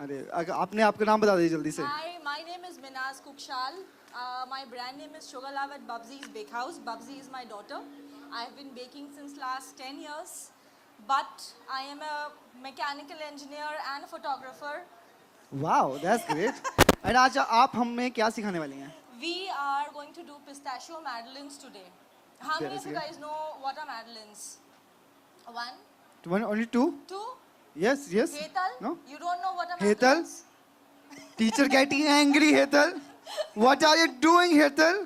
अरे आपने आपका नाम बता दीजिए जल्दी से. Hi, my name is Minaz Kukshal. My brand name is Sugar Love at Bubsy's Bakehouse. Bubsy is my daughter. I have been baking since last 10 years. But I am a mechanical engineer and a photographer. Wow, that's great. And आज आप हमें क्या सिखाने वाली हैं? We are going to do pistachio madeleines today. How many That's of you great. guys know what are madeleines? One, One, only two? two. Yes, yes. Hetal? No? You don't know what are Hetal? madeleines? Teacher getting angry, Hetal. What are you doing, Hetal?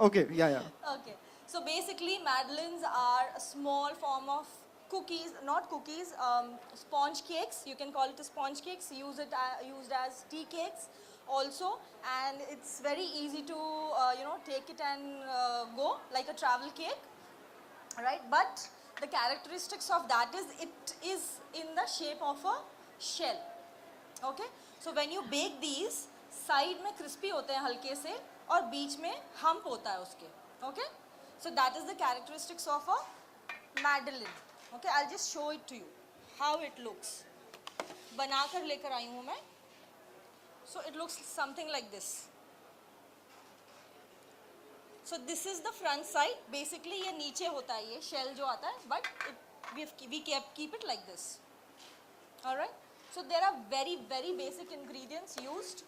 Okay, yeah. Okay. So basically, madeleines are a small form of cookies, not cookies, sponge cakes. You can call it a sponge cakes. Used as tea cakes also, and it's very easy to take it and go like a travel cake, right? But the characteristics of that is it is in the shape of a shell. Okay, so when you bake these, side में crispy होते हैं हल्के से और बीच में hump होता है उसके. Okay, so that is the characteristics of a madeleine. Okay, I'll just show it to you how it looks. बनाकर लेकर आई हूँ मैं. So it looks something like this. So this is the front side. Basically ये नीचे होता है, ये shell जो आता है, but we keep it like this. All right. So there are very basic ingredients used.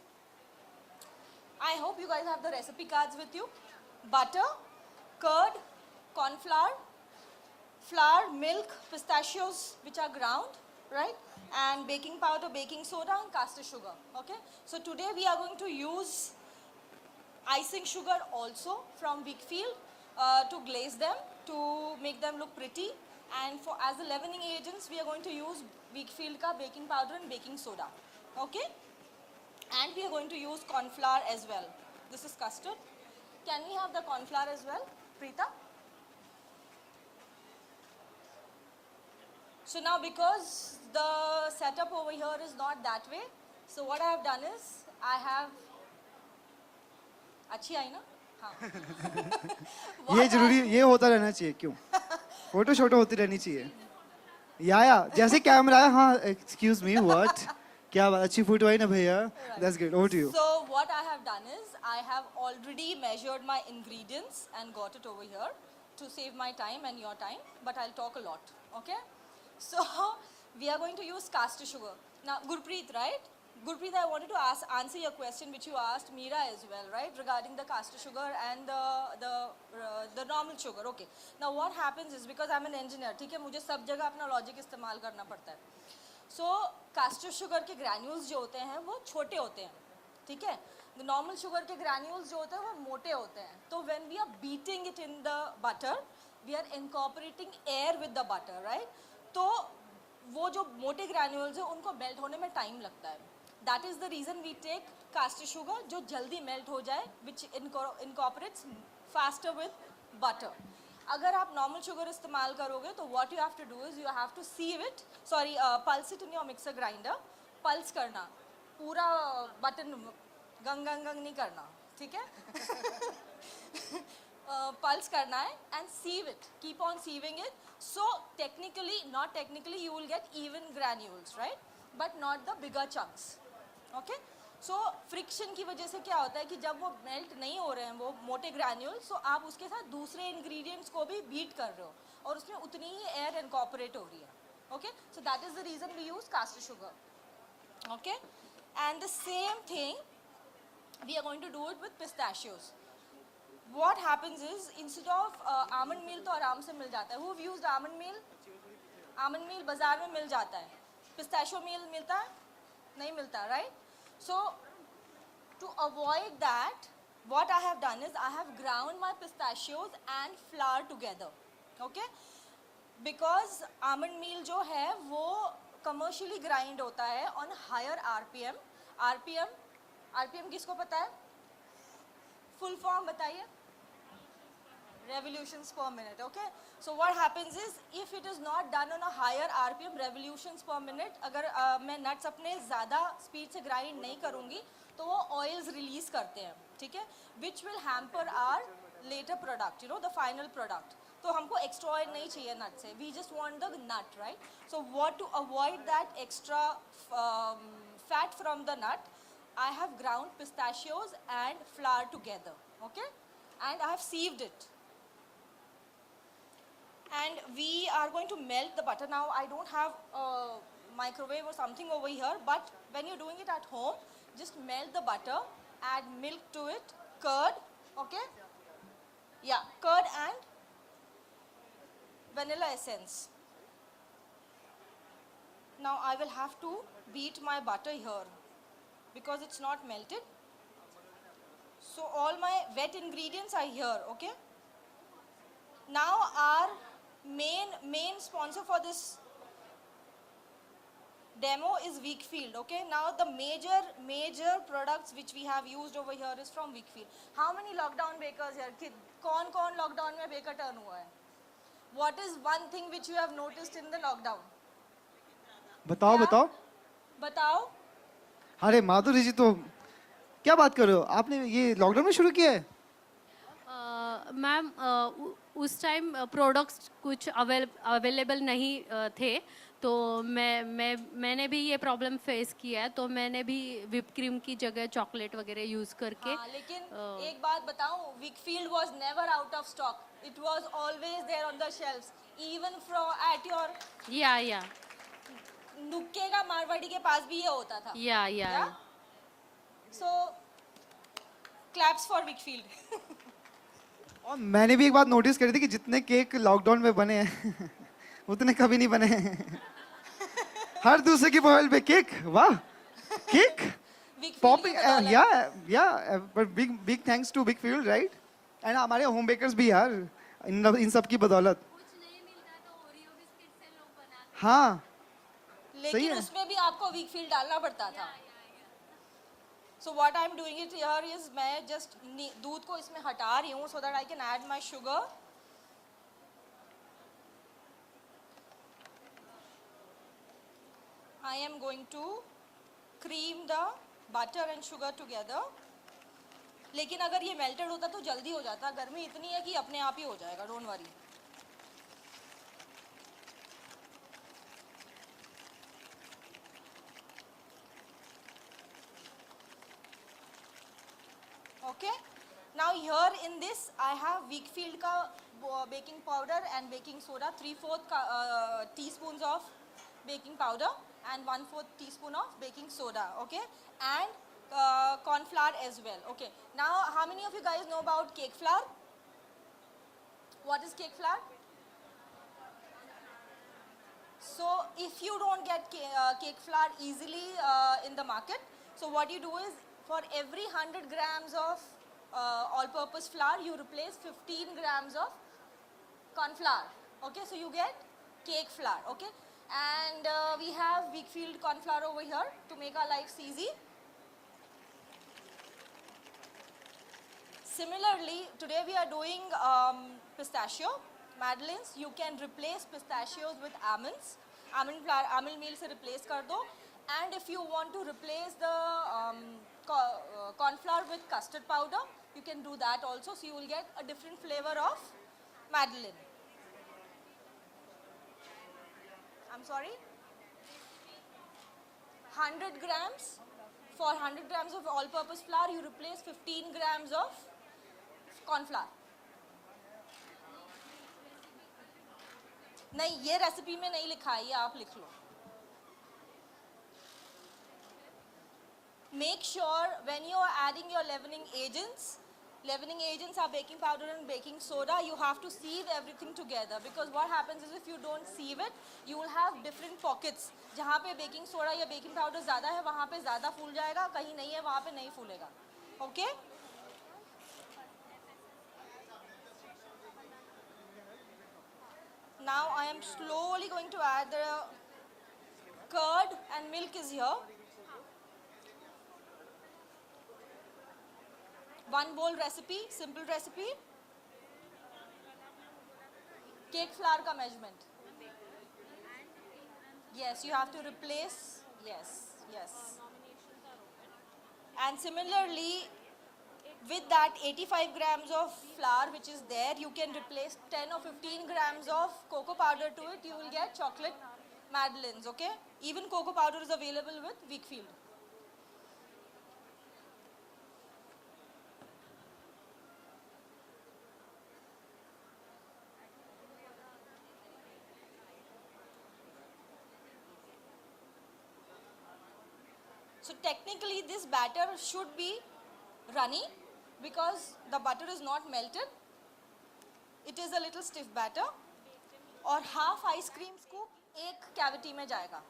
I hope you guys have the recipe cards with you. Butter, curd, corn flour, flour, milk, pistachios which are ground, right? And baking powder, baking soda and caster sugar. Okay. So today we are going to use icing sugar also from Wakefield to glaze them, to make them look pretty. And for as the leavening agents, we are going to use Wakefield ka baking powder and baking soda. Okay? And we are going to use corn flour as well. This is custard. Can we have the corn flour as well, Preeta? So now because the setup over here is not that way, so what I have done is I have अच्छी आई ना? हाँ. ये जरूरी ये होता रहना चाहिए क्यों? फोटो शोटो होती रहनी चाहिए. या जैसे कैमरा है. हाँ, एक्सक्यूज मी, व्हाट? क्या बात, अच्छी फोटो आई ना भैया? That's great. Over to you. So what I have done is I have already measured my ingredients and got it over here to save my time and your time, but I'll talk a lot. Okay? So we are going to use caster sugar. Now Gurpreet, right? Gurpreet, I wanted to answer your question which you asked Meera as well, right? Regarding the caster sugar and the normal sugar. Okay. Now what happens is because I'm an engineer, ठीक है, मुझे सब जगह अपना logic इस्तेमाल करना पड़ता है. So caster sugar के granules जो होते हैं वो छोटे होते हैं, ठीक है. The normal sugar के granules जो होते हैं वो मोटे होते हैं. तो when we are beating it in the butter, we are incorporating air with the butter, right? तो वो जो मोटे granules हैं उनको melt होने में time लगता है. That is the reason we take caster sugar जो जल्दी melt हो जाए, which incorporates faster with butter. अगर आप normal sugar इस्तेमाल करोगे तो what you have to do is you have to sieve it, pulse it in your mixer grinder. Pulse करना, पूरा button गंग नहीं करना, ठीक है? Pulse करना है and sieve it. Keep on sieving it. So not technically, you will get even granules, right? But not the bigger chunks. Okay? So friction की वजह से क्या होता है कि जब वो मेल्ट नहीं हो रहे हैं वो मोटे ग्रैन्यूल्स, तो आप उसके साथ दूसरे इंग्रेडिएंट्स को भी बीट कर रहे हो और उसमें उतनी ही एयर इनकॉर्पोरेट हो रही है. Okay, so that is the reason we use caster sugar. Okay, and the same thing we are going to do it with pistachios. What happens is instead of almond meal तो आराम से मिल जाता है. Who used almond meal? Almond meal बाजार में मिल जाता है. पिस्ताशियो मील मिलता है? नहीं मिलता, right? So to avoid that, what I have done is I have ground my pistachios and flour together. Okay? Because almond meal जो है वो commercially grind होता है on higher RPM. RPM किसको पता है? Full form बताइए. Revolutions per minute. Okay, so what happens is if it is not done on a higher RPM, revolutions per minute, अगर मैं nuts अपने ज़्यादा speed से grind नहीं करूँगी तो वो oils release करते हैं, ठीक है? Which will hamper our later product, you know, the final product. तो हमको extra oil नहीं चाहिए nut से. We just want the nut, right? So what to avoid that extra fat from the nut, I have ground pistachios and flour together, okay? And I have sieved it. And we are going to melt the butter. Now, I don't have a microwave or something over here, but when you're doing it at home, just melt the butter, add milk to it, curd, okay? Yeah, curd and vanilla essence. Now I will have to beat my butter here because it's not melted. So all my wet ingredients are here, okay? Now our main sponsor for this demo is Weakfield, okay? Now the major products which we have used over here is from Weakfield. How many lockdown bakers here? कौन lockdown में baker turn हुआ है? What is one thing which you have noticed in the lockdown? बताओ क्या? बताओ. बताओ. अरे माधुरी जी तो क्या बात कर रहे हो? आपने ये लॉकडाउन में शुरू किया है? मैम उस टाइम प्रोडक्ट्स कुछ अवेलेबल नहीं थे, तो मैंने भी ये प्रॉब्लम फेस किया है, तो मैंने भी whipped क्रीम की जगह चॉकलेट वगैरह यूज़ करके हाँ, लेकिन एक बात बताऊं, Weakfield was never out of stock. It was always there on the shelves, even from at your या नुक्के का मारवाड़ी के पास भी ये होता था. या So claps for Weakfield. और मैंने भी एक बात नोटिस करी थी कि जितने केक लॉकडाउन में बने हैं उतने कभी नहीं बने हैं. हर दूसरे की मोबाइल पे केक. वाह, केक Weakfield पॉपिंग. की बदौलत. या but big thanks to Bigfield, right? And हमारे होम बेकर्स भी यार, इन सब की बदौलत. हाँ, सही लेकिन है. उसमें भी आपको Weakfield डालना पड़ता था. So what I'm doing it here is मैं just दूध को इसमें हटा रही हूँ so that I can add my sugar. I am going to cream the butter and sugar together. लेकिन अगर ये melted होता तो जल्दी हो जाता. गर्मी इतनी है कि अपने आप ही हो जाएगा. Don't worry. Okay. Now here in this I have Weakfield का baking powder and baking soda, 3/4 teaspoons of baking powder and 1/4 teaspoon of baking soda. Okay, and corn flour as well. Okay. Now how many of you guys know about cake flour? What is cake flour? So if you don't get cake flour easily in the market, so what you do is for every 100 grams of all-purpose flour, you replace 15 grams of corn flour. Okay, so you get cake flour. Okay, and we have Weakfield corn flour over here to make our lives easy. Similarly, today we are doing pistachio madeleines. You can replace pistachios with almonds. Almond flour, almond meal से replace कर दो. And if you want to replace the corn flour with custard powder, you can do that also. So you will get a different flavor of madeleine. I'm sorry? 100 grams. For 100 grams of all-purpose flour, you replace 15 grams of corn flour. नहीं, ये recipe में नहीं लिखा है, ये आप लिख लो. Make sure when you are adding your leavening agents are baking powder and baking soda, you have to sieve everything together, because what happens is if you don't sieve it, you will have different pockets. जहाँ पे baking soda या baking powder ज़्यादा है, वहाँ पे ज़्यादा फूल जाएगा, कहीं नहीं है, वहाँ पे नहीं फूलेगा. Okay? Now I am slowly going to add the curd and milk is here. 1 bowl recipe, simple recipe. Cake flour ka measurement. Yes, you have to replace. Yes. And similarly, with that 85 grams of flour which is there, you can replace 10 or 15 grams of cocoa powder to it. You will get chocolate madeleines, okay? Even cocoa powder is available with Weakfield. So technically this batter should be runny because the butter is not melted. It is a little stiff batter. और half ice cream scoop एक cavity में जाएगा.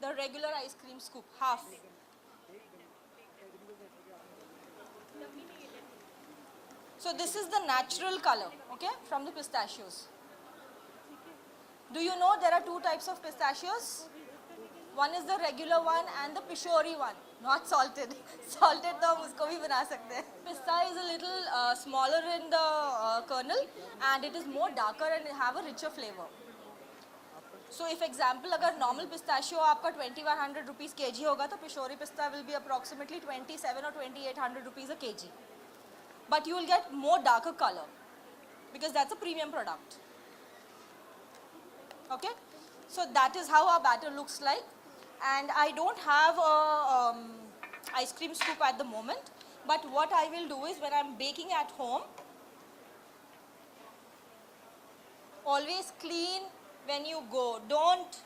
The regular ice cream scoop, half. So this is the natural color, okay, from the pistachios. Do you know there are two types of pistachios? One is the regular one and the pishori one, not salted. Salted तो हम उसको भी बना सकते हैं. Pista is a little smaller in the kernel and it is more darker and have a richer flavor. So if example अगर normal pistachio आपका 2100 rupees kg होगा तो pishori pista will be approximately 27 or 2800 rupees a kg. But you will get more darker color because that's a premium product. Okay, so that is how our batter looks like. And I don't have a ice cream scoop at the moment, but what I will do is when I'm baking at home, always clean when you go. Don't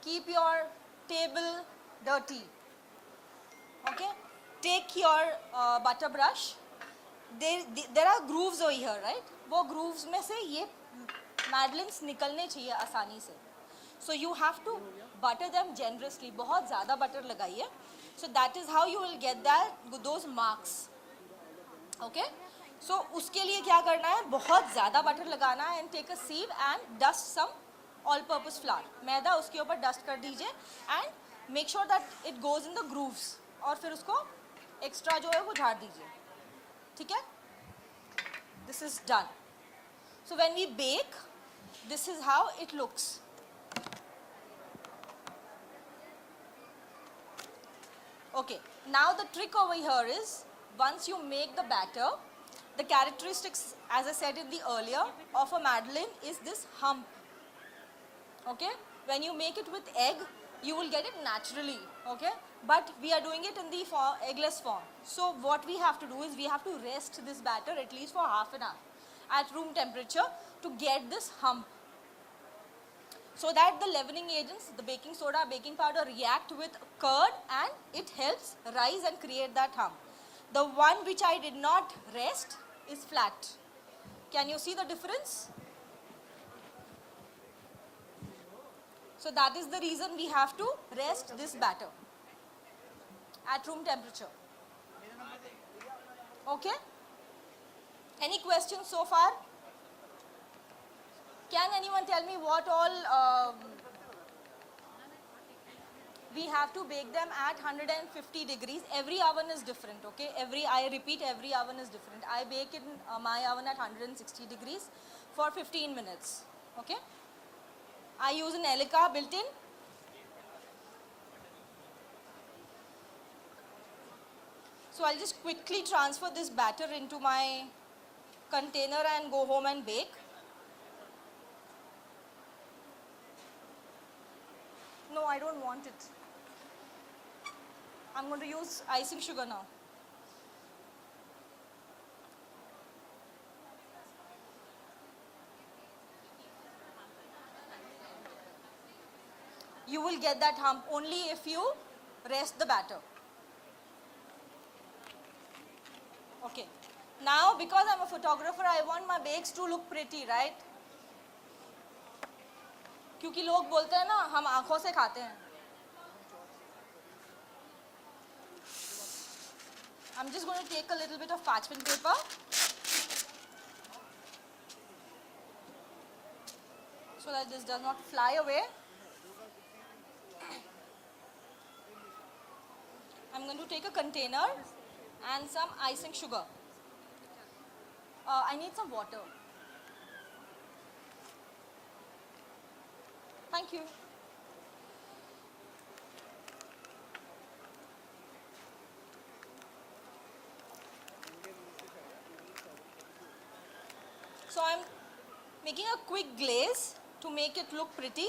keep your table dirty. Okay, take your butter brush. There are grooves over here, right? वो grooves में से ये madeleines निकलने चाहिए आसानी से. So you have to butter them generously. बहुत ज़्यादा butter लगाइए. So that is how you will get those marks. Okay? So उसके लिए क्या करना है? बहुत ज़्यादा butter लगाना है and take a sieve and dust some all-purpose flour. मैदा उसके ऊपर dust कर दीजिए and make sure that it goes in the grooves. और फिर उसको extra जो है वो झाड़ दीजिए. ठीक है? This is done. So when we bake, this is how it looks. Okay, now the trick over here is, once you make the batter, the characteristics, as I said in the earlier, of a madeleine is this hump. Okay, when you make it with egg, you will get it naturally. Okay, but we are doing it in the eggless form. So what we have to do is we have to rest this batter at least for half an hour at room temperature to get this hump. So that the leavening agents, the baking soda, baking powder react with curd and it helps rise and create that hump. The one which I did not rest is flat. Can you see the difference? So that is the reason we have to rest this batter at room temperature. Okay? Any questions so far? Can anyone tell me what all we have to bake them at 150 degrees? Every oven is different, okay? I repeat, every oven is different. I bake in my oven at 160 degrees for 15 minutes, okay? I use an Elica built-in. So I'll just quickly transfer this batter into my container and go home and bake. No, I don't want it. I'm going to use icing sugar now. You will get that hump only if you rest the batter. Okay. Now, because I'm a photographer, I want my bakes to look pretty, right? क्योंकि लोग बोलते हैं ना हम आंखों से खाते हैं. I'm just going to take a little bit of parchment paper. So that this does not fly away. I'm going to take a container and some icing sugar. I need some water. Thank you. So I'm making a quick glaze to make it look pretty.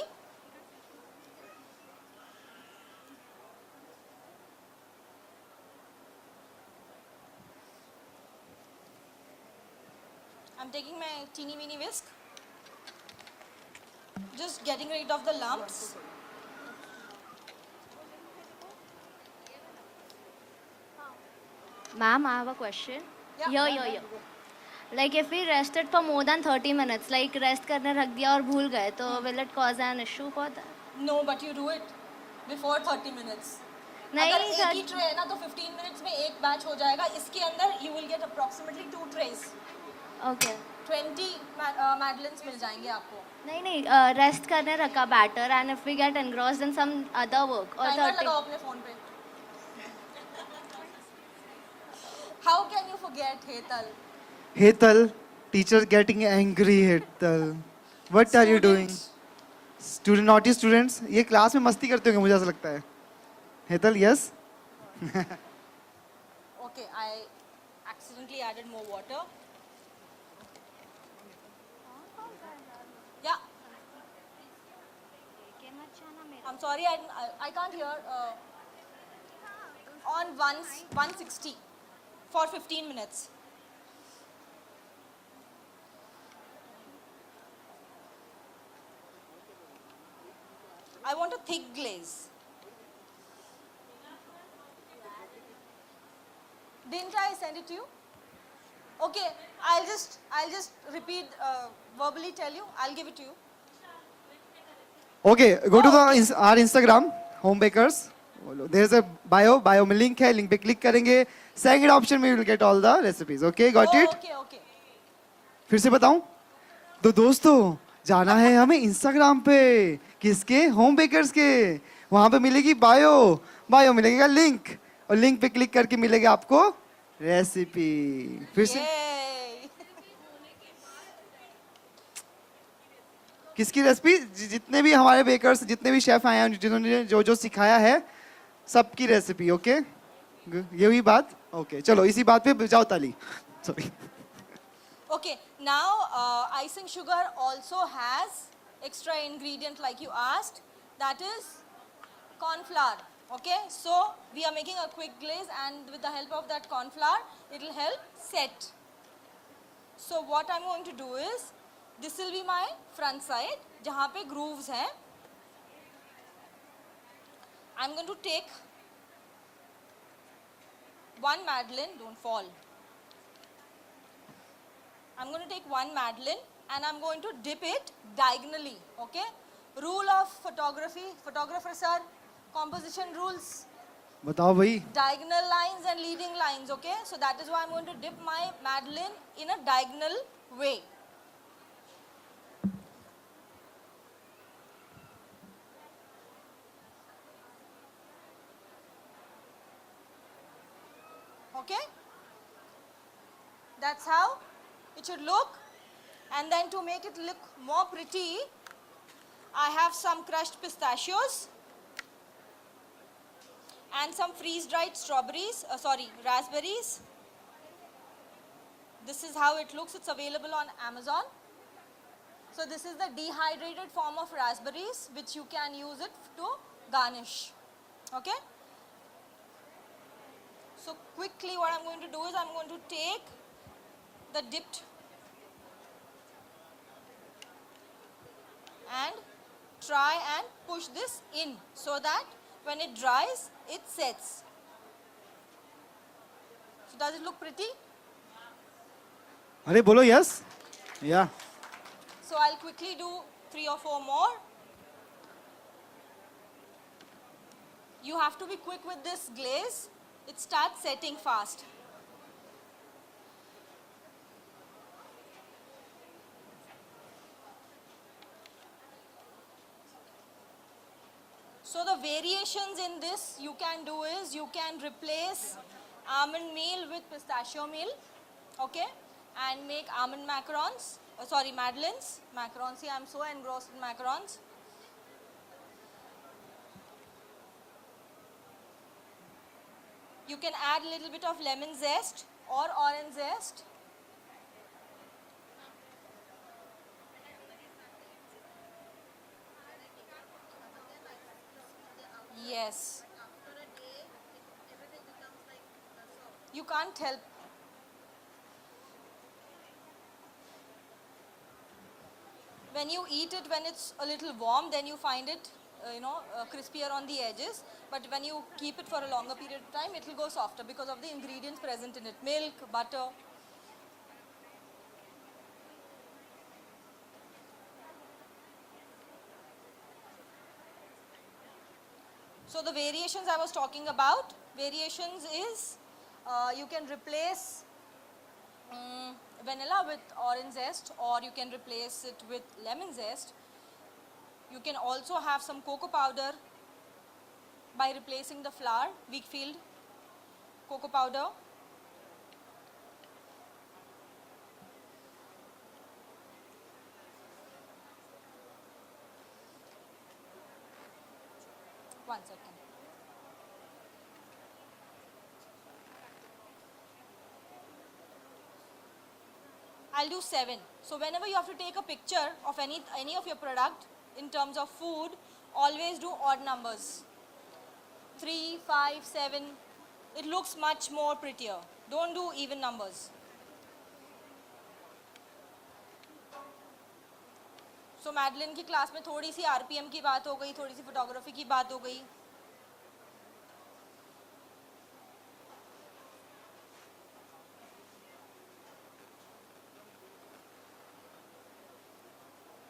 I'm taking my teeny weeny whisk. Just getting rid of the lumps. Ma'am, I have a question. Yeah, Here, yeah, here, yeah. here. Like if we rested for more than 30 minutes, like rest करने रख दिया और भूल गए, तो will it cause an issue for that? No, but you do it before 30 minutes. नहीं, अगर एक ही sir. ट्रे है ना तो 15 मिनट्स में एक बैच हो जाएगा. इसके अंदर you will get approximately 2 trays. Okay. 20 मैडलेंस मिल जाएंगे आपको. नहीं नहीं, रेस्ट करने रखा better and if we get engrossed in some other work or timer 30. लगाओ अपने फोन पे. How can you forget, Hetal? Hetal, teacher getting angry. Hetal, what are you doing? Student, naughty students. ये class में मस्ती करते होंगे मुझे ऐसा लगता है. Hetal, yes. Okay, I accidentally added more water. Yeah. I'm sorry, I can't hear. On 160 for 15 minutes. I want a thick glaze. Didn't I send it to you? Okay, I'll just repeat, verbally tell you. I'll give it to you. Okay, go to Oh, the our Instagram, Home Bakers. There's a bio में link है, link पे click करेंगे. Second option में you will get all the recipes. Okay, got Oh, it? okay, okay. फिर से बताऊं? तो दोस्तों जाना है हमें Instagram पे, किसके? होम बेकर्स के. वहां पे मिलेगी बायो मिलेगा लिंक, और लिंक पे क्लिक करके मिलेगा आपको रेसिपी. फिर से Yay. किसकी रेसिपी? जितने भी हमारे बेकर्स, जितने भी शेफ आए हैं, जिन्होंने जो जो सिखाया है, सबकी रेसिपी. ओके, ये हुई बात. ओके, चलो इसी बात पे बजाओ ताली. Sorry. Okay, now icing sugar also has extra ingredient like you asked, that is corn flour. Okay, so we are making a quick glaze, and with the help of that corn flour, it will help set. So what I'm going to do is, this will be my front side, जहाँ पे grooves हैं. I'm going to take one madeleine, don't fall. I'm going to take one madeleine and I'm going to dip it diagonally, okay? Rule of photography, photographers are composition rules. बताओ भाई. Diagonal lines and leading lines, okay? So that is why I'm going to dip my madeleine in a diagonal way. Okay? That's how it should look. And then to make it look more pretty, I have some crushed pistachios and some freeze-dried raspberries. This is how it looks. It's available on Amazon. So this is the dehydrated form of raspberries, which you can use it to garnish. Okay? So quickly what I'm going to do is I'm going to take the dipped and try and push this in so that when it dries, it sets. So does it look pretty? अरे बोलो yes. Yeah. So I'll quickly do 3 or 4 more. You have to be quick with this glaze. It starts setting fast. So the variations in this you can do is you can replace almond meal with pistachio meal, okay, and make almond macarons, madeleines, macarons. See, I'm so engrossed in macarons. You can add a little bit of lemon zest or orange zest. Yes. You can't help. When you eat it when it's a little warm, then you find it crispier on the edges. But when you keep it for a longer period of time, it will go softer because of the ingredients present in it. Milk, butter. So the variations I was talking about, variations is you can replace vanilla with orange zest, or you can replace it with lemon zest. You can also have some cocoa powder by replacing the flour, Wakefield cocoa powder. One second. I'll do 7. So whenever you have to take a picture of any of your product in terms of food, always do odd numbers. 3, 5, 7. It looks much more prettier. Don't do even numbers. So Madeline की class में थोड़ी सी RPM की बात हो गई, थोड़ी सी photography की बात हो गई.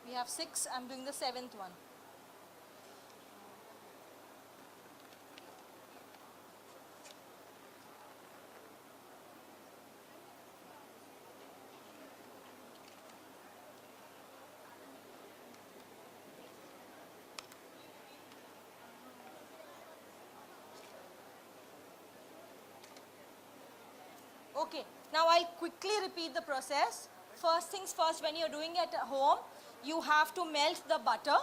We have 6, I'm doing the 7th one. Okay, now I'll quickly repeat the process. First things first, when you're doing it at home, you have to melt the butter,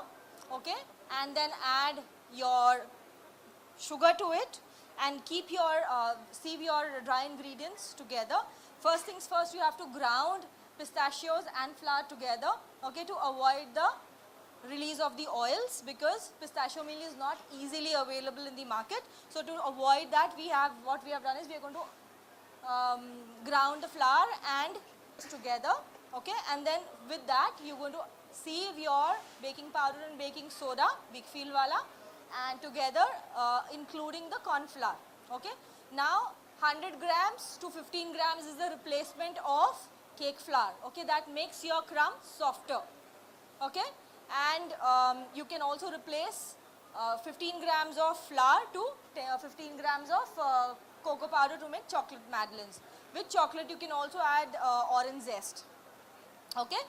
okay, and then add your sugar to it and keep your sieve your dry ingredients together. First things first, you have to ground pistachios and flour together, okay, to avoid the release of the oils, because pistachio meal is not easily available in the market. So to avoid that, what we have done is we are going to ground the flour and together, okay, and then with that you're going to sieve your baking powder and baking soda, Wakefield wala, and together including the corn flour, okay. Now 100 grams to 15 grams is the replacement of cake flour, okay, that makes your crumb softer, okay, and you can also replace 15 grams of flour to 15 grams of cocoa powder to make chocolate madeleines. With chocolate you can also add orange zest, okay.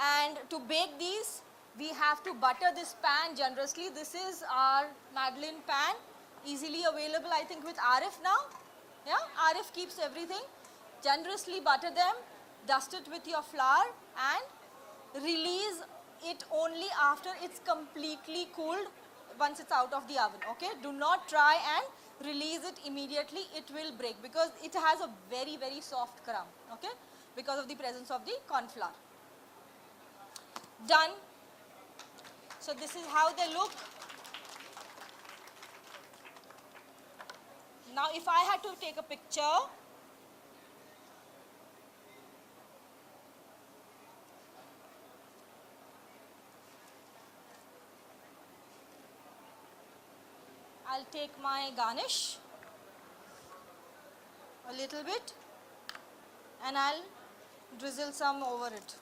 And to bake these, we have to butter this pan generously. This is our madeleine pan, easily available I think with Arif now. Yeah, Arif keeps everything. Generously butter them, dust it with your flour and release it only after it's completely cooled, once it's out of the oven, okay. Do not try and release it immediately, it will break because it has a very very soft crumb, okay, because of the presence of the corn flour. Done. So this is how they look. Now if I had to take a picture, I'll take my garnish a little bit and I'll drizzle some over it,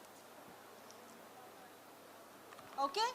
okay.